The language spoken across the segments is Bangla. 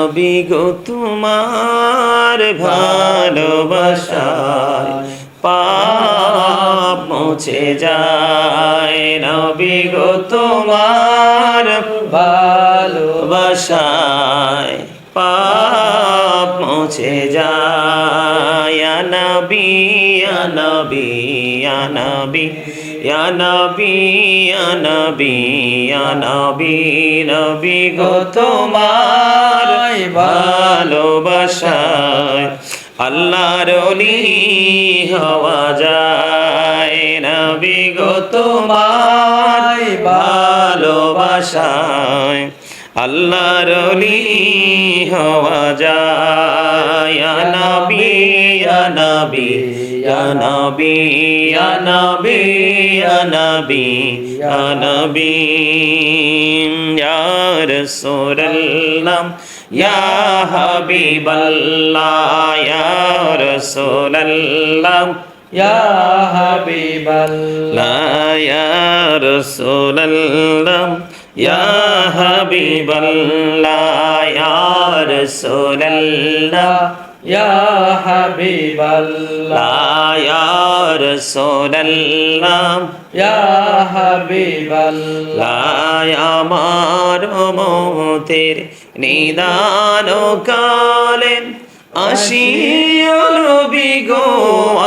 নবী গো তোমার ভালোবাসায় পাপ মুছে যায়। নবী গো তোমার ভালোবাসায় পাপ মুছে যায়। ইয়া নবী ইয়া নবী ইয়া নবী ইয়া নবী ইয়া নবী ইয়া নবী নবী গো তোমার ভালোবাসায় আল্লাহর ওলি হওয়া যায়। নবী গো তোমার ভালোবাসায় আল্লাহর ওলি হওয়া যায়। ইয়া নবী ইয়া নবী ইয়া নবী ইয়া নবী ইয়া নবী ইয়া নবী ইয়া রাসূলুল্লাহ ইয়া হাবিবাল্লাহ ইয়া রাসূলুল্লাহ ইয়া হাবিবাল্লাহ ইয়া রাসূলুল্লাহ ইয়া হাবিবাল্লাহ ইয়া রাসূলুল্লাহ ইয়া হাবিবাল্লাহ ইয়া রাসূলুল্লাহ ইয়া হাবিবাল্লাহ আমার মতের নিদান কালে আসিও নবী গো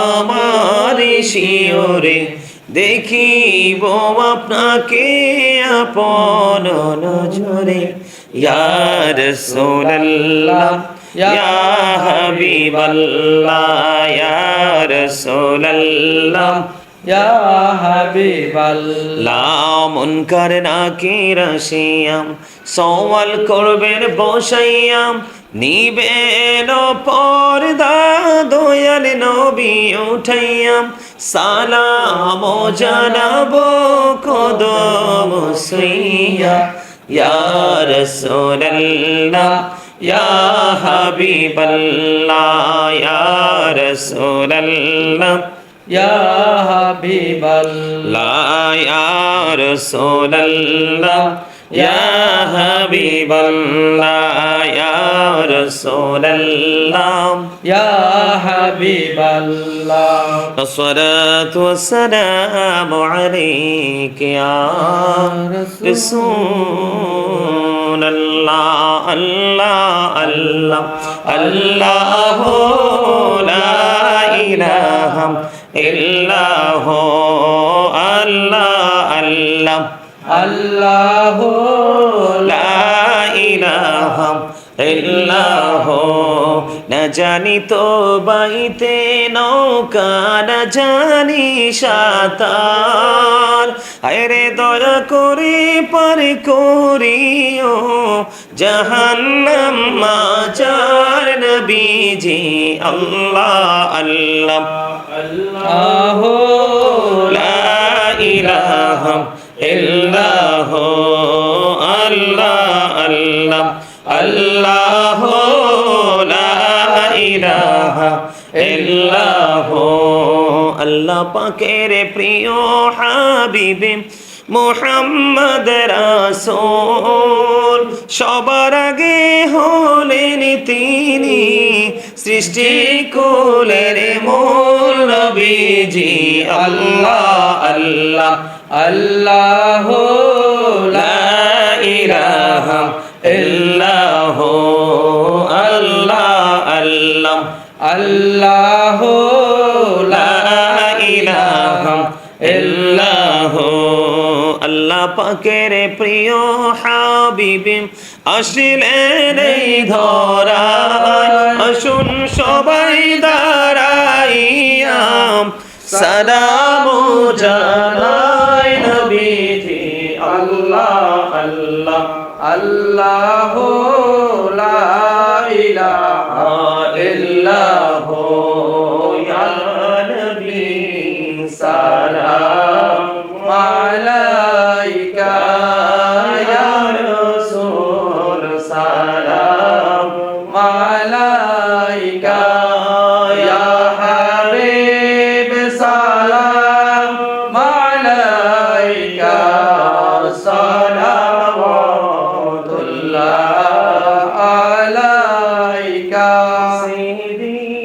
আমার শিওরে দেখিব আপনাকে আপন নজরে। ইয়া রাসূলুল্লাহ ইয়া হাবিবাল্লাহ ইয়া রাসূলুল্লাহ ইয়া হাবিবাল্লাহ মুনকার নাকির আসিয়াম সওয়াল করবেন বসাইয়াম নিবেন পর্দা দয়াল নবী উঠাইয়াম সালাম জানাবো কদম ছুঁইয়া। ইয়া রাসূলুল্লাহ ইয়া হাবিবাল্লাহ ইয়া রাসূলুল্লাহ ইয়া হাবিবাল্লাহ ইয়া রাসূলুল্লাহ ইয়া হাবিবাল্লাহ ইয়া রাসূলুল্লাহ ইয়া হাবিবাল্লাহ আসসালাতু ওয়াসসালামু আলাইকা ইয়া রাসূলুল্লাহ। আল্লাহ আল্লাহ আল্লাহু লা ইলাহা ইল্লাহু আল্লাহ আল্লাহ আল্লাহু লা ইলাহা ইল্লাহু। না জানি তো বাইতে নৌকা না জানি সাঁতার, আরে দয়া করে পার করিও জাহান্নাম মাঝার নবীজি। আল্লাহ আল্লাহ আল্লাহু লা ইলাহা ইল্লাহু আল্লাহ আল্লাহ আল্লাহু লা ইলাহা ইল্লাহু। আল্লাহ পাকের প্রিয় হাবিবে মুহাম্মদ রাসূল সবার আগে হলেন তিনি সৃষ্টি কুলের মূল নবীজি। আল্লাহ আল্লাহ আল্লাহু লা ইলাহা ইল্লাহু আল্লাহ আল্লাহ আল্লাহু লা ইলাহা ইল্লাহু। আল্লাহ পাকের প্রিয় হাবিবে আসিলেন এই ধরায়, আসুন সবাই দাঁড়াইয়া সালাম জানাই নবীজি। আল্লাহ আল্লাহ আল্লাহু লা ইলাহা ইল্লাহু ইয়া নবী সালাম আলাইকা ইয়া রাসূল সালাম আলাইকা ইয়া হাবিব সালাম আলাইকা সালাওয়াতুল্লাহ বিকা سيدي